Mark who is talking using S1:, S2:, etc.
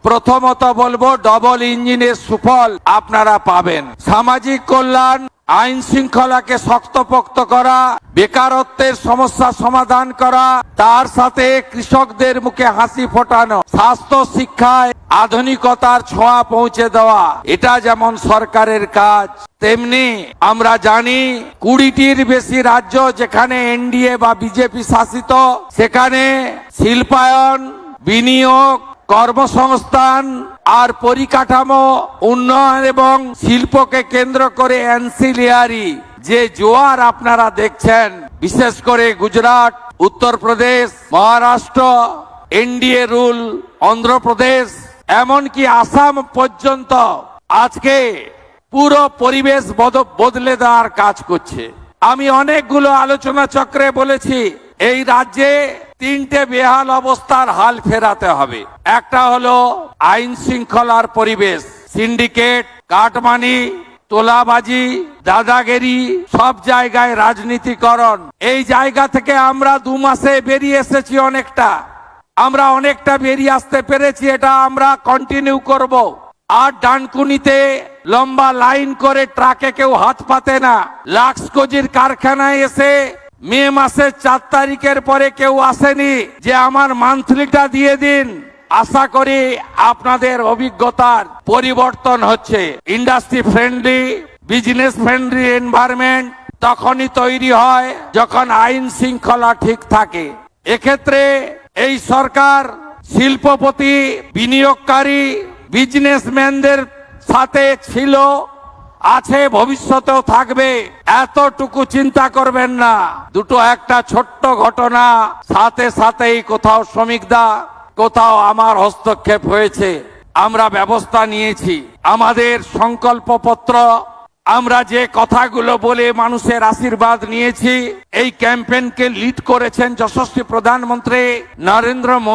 S1: প্রথমত বলবো ডবল ইঞ্জিনের সুফল আপনারা পাবেন। সামাজিক কল্যাণ, আইন শৃঙ্খলাকে শক্তপোক্ত করা, বেকারত্বের সমস্যা সমাধান করা, তার সাথে কৃষকদের মুখে হাসি ফোটানো, স্বাস্থ্য শিক্ষায় আধুনিকতার ছোঁয়া পৌঁছে দেওয়া, এটা যেমন সরকারের কাজ, তেমনি আমরা জানি 20টির বেশি রাজ্য যেখানে এনডিএ বা বিজেপি শাসিত, সেখানে শিল্পায়ন, বিনিয়োগ, কর্মসংস্থান আর পরিকাঠামো উন্নয়ন এবং শিল্পকে কেন্দ্র করে অ্যানসিলিয়ারি যে জোয়ার আপনারা দেখছেন, বিশেষ করে গুজরাট, উত্তরপ্রদেশ, মহারাষ্ট্র, এনডিএ রুল, অন্ধ্রপ্রদেশ, এমনকি আসাম পর্যন্ত আজকে পুরো পরিবেশ বদলে দেওয়ার কাজ করছে। আমি অনেকগুলো আলোচনা চক্রে বলেছি এই রাজ্যে 3টে বেহাল অবস্থার হাল ফেরাতে হবে। একটা হলো আইন শৃঙ্খলার পরিবেশ, সিন্ডিকেট, কাটমানি, তোলাবাজি, দাদাগিরি, সব জায়গায় রাজনীতিকরণ। এই জায়গা থেকে আমরা 2 মাসে বেরিয়ে এসেছি আমরা অনেকটা বেরিয়ে আসতে পেরেছি, এটা আমরা কন্টিনিউ করব। আর ডানকুনিতে লম্বা লাইন করে ট্রাকে কেউ হাত পাতে না। লাক্সকোজির কারখানায় এসে মে মাসের 4 তারিখের পরে কেউ আসেনি যে আমার মান্থলিটা দিয়ে দিন। আশা করি আপনাদের অভিজ্ঞতার পরিবর্তন হচ্ছে। Industry friendly, business friendly environment তখনই তৈরি হয় যখন আইন শৃঙ্খলা ঠিক থাকে। এক্ষেত্রে এই সরকার শিল্পপতি, বিনিয়োগকারী, বিজনেসম্যানদের সাথে ছিল, আছে, ভবিষ্যতেও থাকবে, এতটুকু চিন্তা করবেন না। দুটো একটা ছোট্ট ঘটনা, সাথেই কোথাও শ্রমিকদা, কোথাও আমার হস্তক্ষেপ হয়েছে, আমরা ব্যবস্থা নিয়েছি। আমাদের সংকল্পপত্র, আমরা যে কথাগুলো বলে মানুষের আশীর্বাদ নিয়েছি, এই ক্যাম্পেইনকে লিড করেছেন যশস্বী প্রধানমন্ত্রী নরেন্দ্র মোদী।